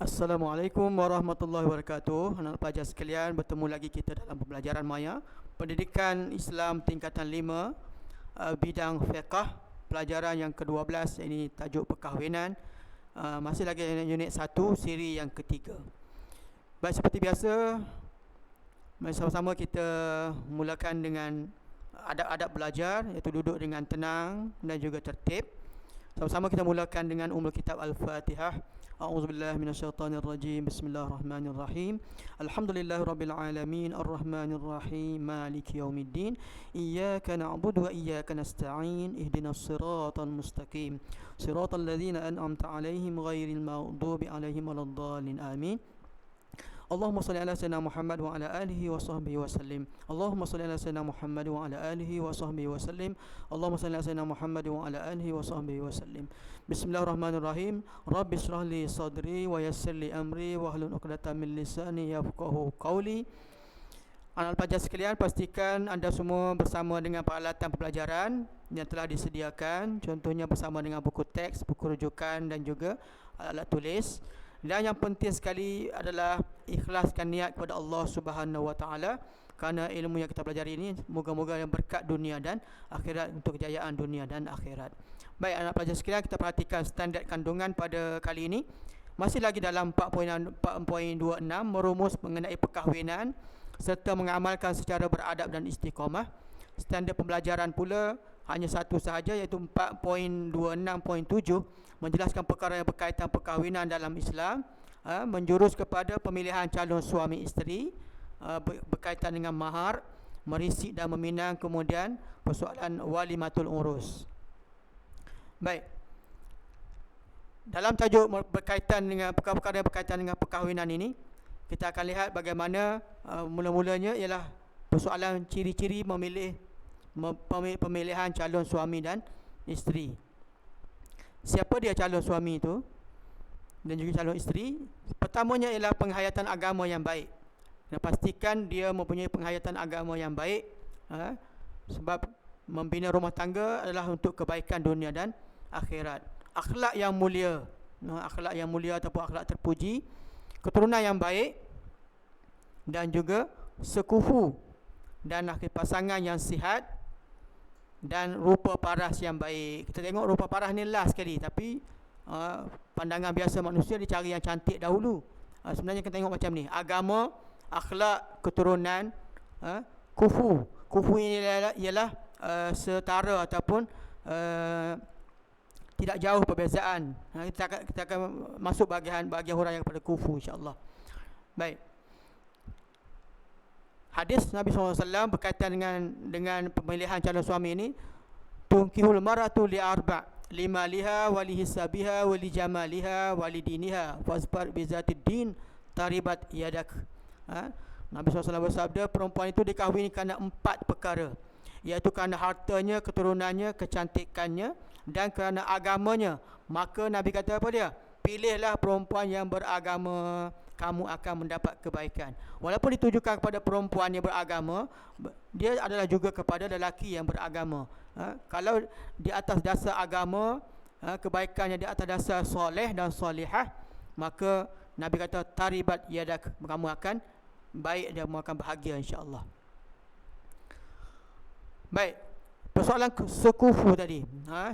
Assalamualaikum warahmatullahi wabarakatuh. Anak pelajar sekalian, bertemu lagi kita dalam pembelajaran Maya Pendidikan Islam tingkatan 5, bidang fiqh, pelajaran yang ke-12, ini tajuk perkahwinan. Masih lagi unit 1, siri yang ketiga. Baik, seperti biasa, mari sama-sama kita mulakan dengan adab-adab belajar, iaitu duduk dengan tenang dan juga tertib. Sama-sama kita mulakan dengan Kitab Al-Fatihah. A'udzubillahi minasyaitonirrajim. Bismillahirrahmanirrahim. Alhamdulillahirabbil alamin, arrahmanirrahim, maliki yaumiddin. Iyyaka na'budu wa iyyaka nasta'in. Ihdinas siratal mustaqim. Siratal ladzina an'amta 'alaihim ghairil maghdubi 'alaihim waladdallin. Amin. Allahumma salli ala sayyidina Muhammad wa ala alihi wa sahbihi wa sallim. Allahumma salli ala sayyidina Muhammad wa ala alihi wa sahbihi wa sallim. Allahumma salli ala sayyidina Muhammad wa ala alihi wa sahbihi wa sallim. Bismillahirrahmanirrahim. Rabbi shrah li sadri wa yassir li amri wa hlul 'uqdatam min lisani yafqahu qawli. Anak pelajar sekalian, pastikan anda semua bersama dengan peralatan pembelajaran yang telah disediakan, contohnya bersama dengan buku teks, buku rujukan dan juga alat tulis. Dan yang penting sekali adalah ikhlaskan niat kepada Allah Subhanahu Wa Taala, kerana ilmu yang kita pelajari ini moga-moga yang berkat dunia dan akhirat, untuk kejayaan dunia dan akhirat. Baik anak pelajar sekalian, kita perhatikan standard kandungan pada kali ini. Masih lagi dalam 4.26, merumus mengenai perkahwinan serta mengamalkan secara beradab dan istiqamah. Standard pembelajaran pula hanya satu sahaja, iaitu 4.26.7, menjelaskan perkara yang berkaitan perkahwinan dalam Islam, menjurus kepada pemilihan calon suami isteri, berkaitan dengan mahar, merisik dan meminang, kemudian persoalan walimatul urus. Baik, dalam tajuk berkaitan dengan perkara-perkara yang berkaitan dengan perkahwinan ini, kita akan lihat bagaimana mula-mulanya ialah persoalan ciri-ciri pemilihan calon suami dan isteri. Siapa dia calon suami itu dan juga calon isteri? Pertamanya ialah penghayatan agama yang baik. Dan pastikan dia mempunyai penghayatan agama yang baik, sebab membina rumah tangga adalah untuk kebaikan dunia dan akhirat. Akhlak yang mulia, akhlak yang mulia ataupun akhlak terpuji, keturunan yang baik dan juga sekufu dan pasangan yang sihat dan rupa paras yang baik. Kita tengok rupa paras ni last sekali, tapi pandangan biasa manusia dicari yang cantik dahulu. Sebenarnya kita tengok macam ni: agama, akhlak, keturunan, kufu. Kufu ini ialah setara ataupun tidak jauh perbezaan. Kita akan masuk bahagian huraian kepada kufu, insya-Allah. Baik. Hadis Nabi SAW berkaitan dengan pemilihan calon suami ini, tunkihul maratu li arba' limaliha walihisabiha walijamaliha walidiniha fasbar bizatid din taribat yadak. Nabi SAW bersabda, perempuan itu dikahwini kerana 4 perkara, iaitu kerana hartanya, keturunannya, kecantikannya dan kerana agamanya. Maka Nabi kata apa dia? Pilihlah perempuan yang beragama, kamu akan mendapat kebaikan. Walaupun ditujukan kepada perempuan yang beragama, dia adalah juga kepada lelaki yang beragama. Kalau di atas dasar agama, kebaikannya di atas dasar soleh dan solihah, maka Nabi kata taribat yadak, kamu akan baik dan kamu akan bahagia, insya-Allah. Baik, persoalan sekufu tadi.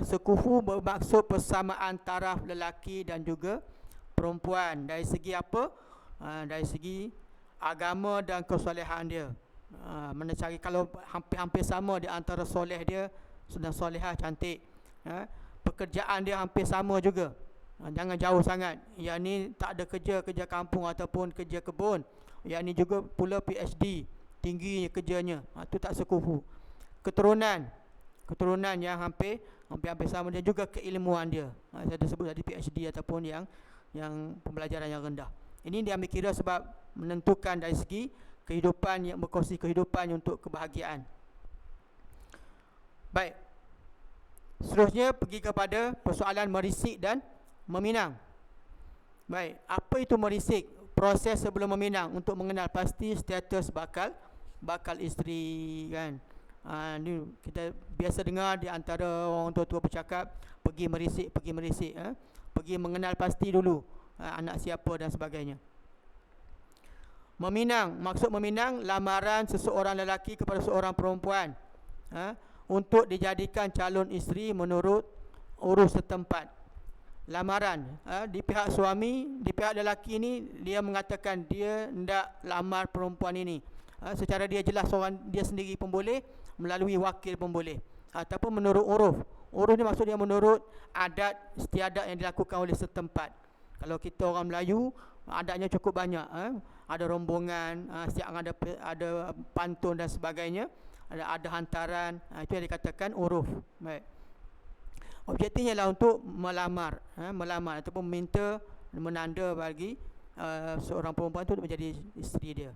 Sekufu bermaksud persamaan taraf lelaki dan juga perempuan. Dari segi apa? Dari segi agama dan kesolehan dia. Mana cari kalau hampir-hampir sama di antara soleh dia dan solehah cantik. Pekerjaan dia hampir sama juga. Jangan jauh sangat. Yang ni tak ada kerja kampung ataupun kerja kebun. Yang ni juga pula PhD, tinggi kerjanya. Itu tak sekufu. Keturunan yang hampir sama, dan juga keilmuan dia. Saya dah sebut tadi PhD ataupun yang pembelajaran yang rendah. Ini diambil kira sebab menentukan dari segi kehidupan, yang berkongsi kehidupan untuk kebahagiaan. Baik. Seterusnya pergi kepada persoalan merisik dan meminang. Baik, apa itu merisik? Proses sebelum meminang untuk mengenal pasti status bakal isteri, kan. Ni kita biasa dengar di antara orang tua-tua bercakap, pergi merisik. Pergi mengenal pasti dulu. anak siapa dan sebagainya. Meminang, maksud meminang lamaran seseorang lelaki kepada seorang perempuan untuk dijadikan calon isteri menurut urus setempat. Lamaran di pihak suami, di pihak lelaki ni dia mengatakan dia hendak lamar perempuan ini. Secara dia jelas seorang dia sendiri pun boleh, melalui wakil pun boleh, ataupun menurut uruf. Uruf ni maksudnya menurut adat istiadat yang dilakukan oleh setempat. Kalau kita orang Melayu, adatnya cukup banyak. Ada rombongan, setiap ada pantun dan sebagainya, ada hantaran, itu yang dikatakan uruf. Baik. Objektifnya ialah untuk melamar ataupun meminta menanda bagi seorang perempuan itu menjadi isteri dia.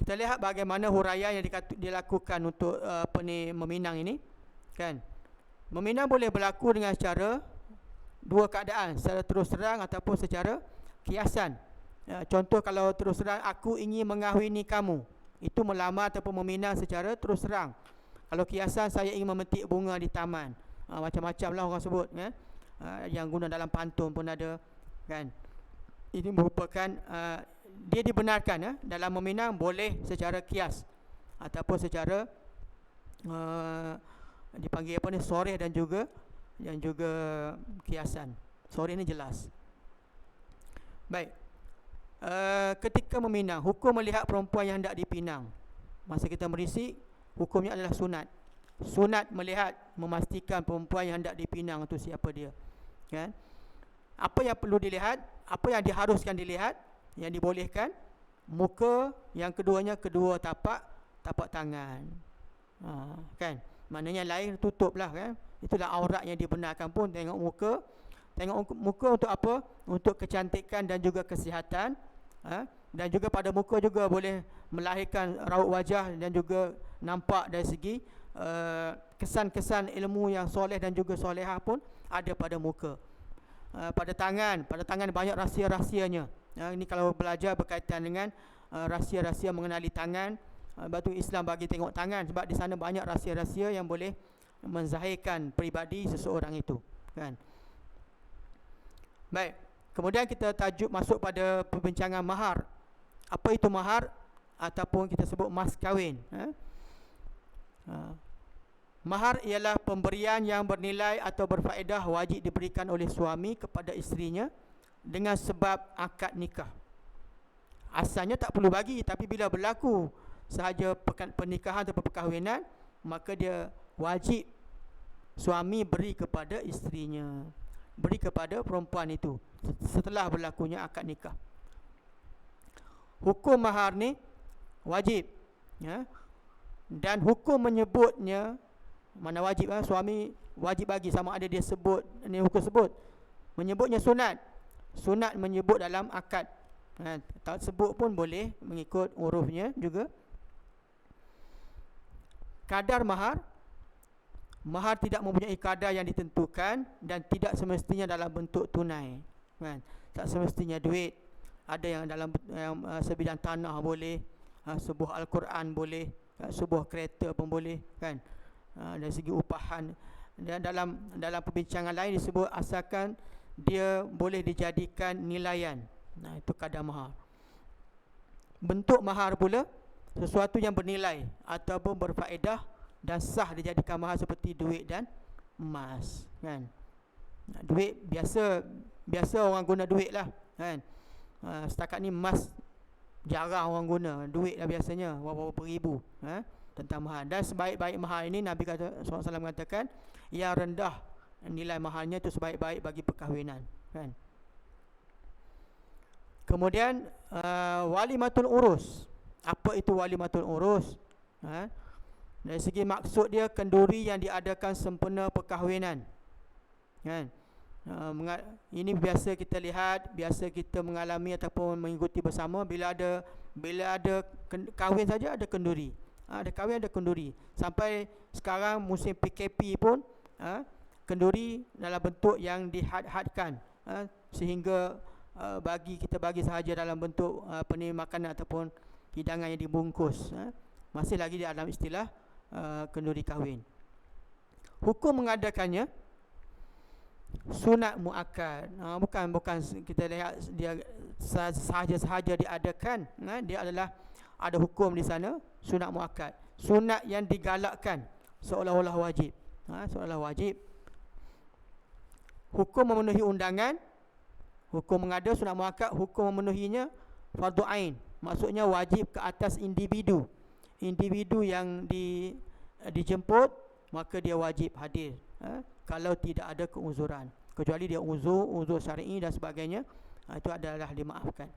Kita lihat bagaimana huraian yang dilakukan untuk meminang ini, kan? Meminang boleh berlaku dengan secara dua keadaan, secara terus terang ataupun secara kiasan. Contoh, kalau terus terang, aku ingin mengahwini kamu, itu melamar ataupun meminang secara terus terang. Kalau kiasan, saya ingin memetik bunga di taman, macam-macam lah orang sebut, kan? Yang guna dalam pantun pun ada, kan? Ini merupakan dia dibenarkan dalam meminang, boleh secara kias ataupun secara dipanggil apa ni, soreh dan juga kiasan. Soreh ni jelas. Baik. Ketika meminang, hukum melihat perempuan yang hendak dipinang. Masa kita merisik, hukumnya adalah sunat. Sunat melihat, memastikan perempuan yang hendak dipinang itu siapa dia, kan? Apa yang perlu dilihat, apa yang diharuskan dilihat, yang dibolehkan, muka, yang keduanya kedua tapak tangan, kan? Maknanya lain tutuplah, kan? Itulah aurat yang dibenarkan pun. Tengok muka untuk apa? Untuk kecantikan dan juga kesihatan, dan juga pada muka juga boleh melahirkan raut wajah dan juga nampak dari segi kesan-kesan ilmu yang soleh dan juga solehah pun ada pada muka. Pada tangan banyak rahsia-rahsianya. Ini kalau belajar berkaitan dengan rahsia-rahsia mengenali tangan, batu Islam bagi tengok tangan, sebab di sana banyak rahsia-rahsia yang boleh menzahirkan peribadi seseorang itu, kan? Baik, kemudian kita masuk pada perbincangan mahar. Apa itu mahar ataupun kita sebut mas kahwin? Mahar ialah pemberian yang bernilai atau berfaedah wajib diberikan oleh suami kepada isterinya dengan sebab akad nikah. Asalnya tak perlu bagi, tapi bila berlaku sahaja pernikahan atau perkahwinan, maka dia wajib suami beri kepada isterinya, beri kepada perempuan itu setelah berlakunya akad nikah. Hukum mahar ni wajib, dan hukum menyebutnya, mana wajib, suami wajib bagi, sama ada dia sebut ni hukum sebut, menyebutnya sunat menyebut dalam akad, tak sebut pun boleh mengikut urufnya juga. Kadar mahar tidak mempunyai kadar yang ditentukan dan tidak semestinya dalam bentuk tunai, kan? Tak semestinya duit. Ada yang dalam sebidang tanah boleh, sebuah Al-Quran boleh, sebuah kereta pun boleh, kan? Dari segi upahan. Dan dalam perbincangan lain disebut asalkan dia boleh dijadikan nilaian. Itu kadar mahar. Bentuk mahar pula sesuatu yang bernilai ataupun berfaedah dan sah dijadikan mahar, seperti duit dan emas, kan? Duit biasa orang guna duit lah, kan? Setakat ni emas jarang orang guna, duit lah biasanya berapa ribu tentang mahar. Dan sebaik-baik mahar ini Nabi SAW mengatakan yang rendah nilai maharnya itu sebaik-baik bagi perkahwinan, kan? Kemudian walimatul urus. Apa itu walimatul urus? Dari segi maksud dia, kenduri yang diadakan sempena perkahwinan, kan? Ini biasa kita lihat, biasa kita mengalami ataupun mengikuti bersama. Bila ada kahwin saja ada kenduri, ada kahwin ada kenduri. Sampai sekarang musim PKP pun kenduri dalam bentuk yang dihad-hadkan, sehingga kita bagi sahaja dalam bentuk makanan ataupun hidangan yang dibungkus. Masih lagi di dalam istilah kenduri kahwin. Hukum mengadakannya, sunat muakkad. Bukan kita lihat dia sahaja-sahaja diadakan. Dia adalah ada hukum di sana, sunat muakkad. Sunat yang digalakkan seolah-olah wajib. Seolah wajib. Hukum memenuhi undangan, hukum mengada sunat muakkad, hukum memenuhinya fardu ain. Maksudnya wajib ke atas individu. Individu yang dijemput, maka dia wajib hadir. Kalau tidak ada keuzuran, kecuali dia uzur syar'i dan sebagainya, itu adalah dimaafkan.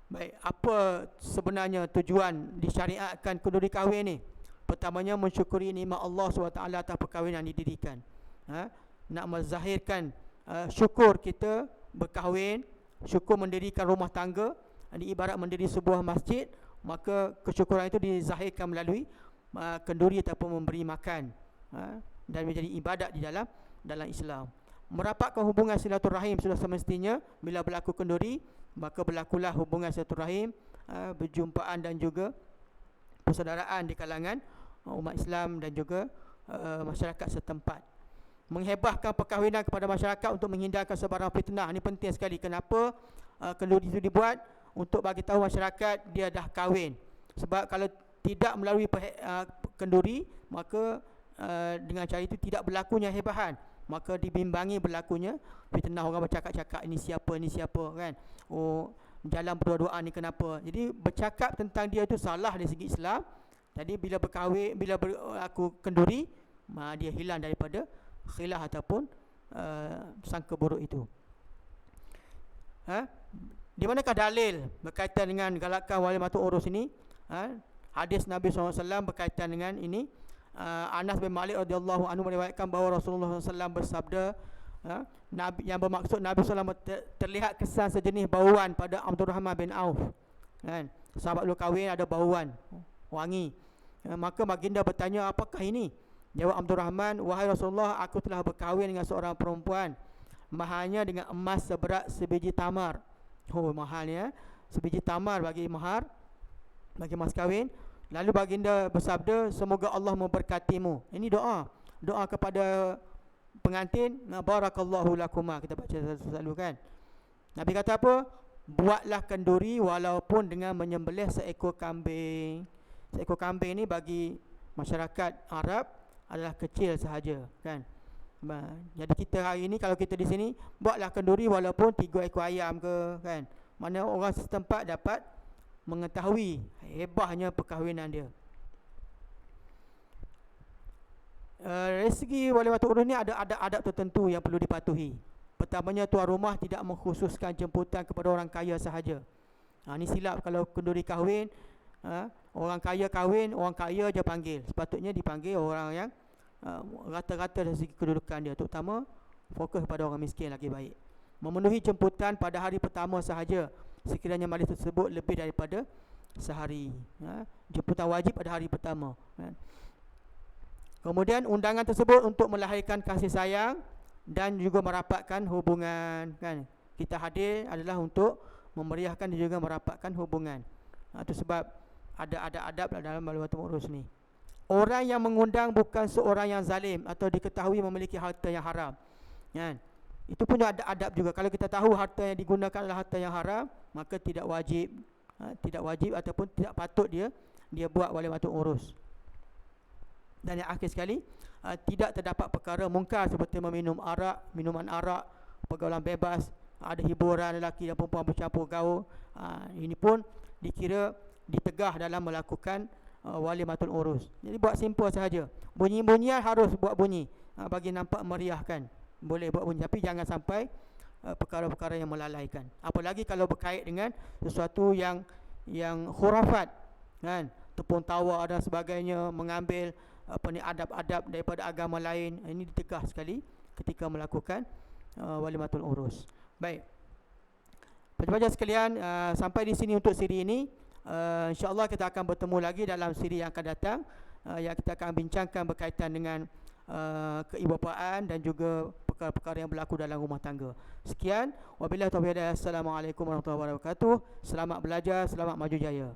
Baik, apa sebenarnya tujuan disyariatkan kenduri kahwin ni? Pertamanya mensyukuri nikmat Allah SWT atas perkahwinan yang didirikan. Nak menzahirkan syukur kita berkahwin, syukur mendirikan rumah tangga, ibarat mendiri sebuah masjid, maka kesyukuran itu dizahirkan melalui kenduri ataupun memberi makan, dan menjadi ibadat di dalam Islam. Merapatkan hubungan silaturahim sudah semestinya. Bila berlaku kenduri, maka berlakulah hubungan silaturahim, berjumpaan dan juga persaudaraan di kalangan umat Islam dan juga masyarakat setempat. Menghebahkan perkahwinan kepada masyarakat untuk menghindarkan sebarang fitnah. Ini penting sekali. Kenapa kenduri itu dibuat? Untuk bagi tahu masyarakat dia dah kahwin. Sebab kalau tidak melalui kenduri, maka dengan cara itu tidak berlakunya hebahan, maka dibimbangi berlakunya fitnah. Orang bercakap-cakap ini siapa kan, oh jalan berdua-duaan ni kenapa. Jadi bercakap tentang dia itu salah dari segi Islam. Jadi bila berkahwin, bila berlaku kenduri, dia hilang daripada khilaf ataupun sangka buruk itu. Di manakah dalil berkaitan dengan galakan walimatul urus ini? Hadis Nabi SAW berkaitan dengan ini. Anas bin Malik radhiyallahu anhu meriwayatkan bahawa Rasulullah SAW bersabda, yang bermaksud Nabi SAW terlihat kesan sejenis bauan pada Abdurrahman bin Auf, kan? Sahabat lu kahwin ada bauan wangi. Maka baginda bertanya, apakah ini? Jawab Abdurrahman, wahai Rasulullah, aku telah berkahwin dengan seorang perempuan, mahalnya dengan emas seberat sebiji tamar. Oh, mahalnya sebiji tamar bagi mahar, bagi mas kahwin. Lalu baginda bersabda, semoga Allah memberkatimu. Ini doa kepada pengantin. Barakallahu lakuma, kita baca selalu kan. Nabi kata apa? Buatlah kenduri walaupun dengan menyembelih seekor kambing. Seekor kambing ni bagi masyarakat Arab adalah kecil sahaja, kan. Jadi kita hari ini kalau kita di sini buatlah kenduri walaupun 3 ekor ayam ke, kan. Mana orang setempat dapat mengetahui hebahnya perkahwinan dia. Dari segi walimatul urus ni ada adab tertentu yang perlu dipatuhi. Pertamanya, tuan rumah tidak mengkhususkan jemputan kepada orang kaya sahaja. Ini silap kalau kenduri kahwin, orang kaya kahwin, orang kaya je panggil. Sepatutnya dipanggil orang yang rata-rata dari segi kedudukan dia, terutama fokus pada orang miskin lagi baik. Memenuhi jemputan pada hari pertama sahaja sekiranya majlis tersebut lebih daripada sehari. Jemputan wajib pada hari pertama. Kemudian undangan tersebut untuk melahirkan kasih sayang dan juga merapatkan hubungan, kan. Kita hadir adalah untuk memeriahkan dan juga merapatkan hubungan. Itu sebab ada adab dalam walimatul urus ni. Orang yang mengundang bukan seorang yang zalim atau diketahui memiliki harta yang haram, kan. Itu pun ada adab juga. Kalau kita tahu harta yang digunakan adalah harta yang haram, maka tidak wajib ataupun tidak patut dia buat walimatul urus. Dan yang akhir sekali, tidak terdapat perkara mungkar seperti minuman arak, pergaulan bebas, ada hiburan lelaki dan perempuan bercampur gaul. Ini pun dikira ditegah dalam melakukan walimatul urus. Jadi buat simple sahaja. Bunyi-bunyian harus buat bunyi, bagi nampak meriahkan. Boleh buat bunyi, tapi jangan sampai perkara-perkara yang melalaikan. Apalagi kalau berkait dengan sesuatu yang khurafat, kan, tepung tawa dan sebagainya, mengambil adab-adab daripada agama lain. Ini ditegah sekali ketika melakukan walimatul urus. Baik, pelajar sekalian, sampai di sini untuk siri ini. InsyaAllah kita akan bertemu lagi dalam siri yang akan datang, yang kita akan bincangkan berkaitan dengan keibupaan dan juga perkara-perkara yang berlaku dalam rumah tangga. Sekian, wabillahi taufiq. Assalamualaikum warahmatullahi wabarakatuh. Selamat belajar, selamat maju jaya.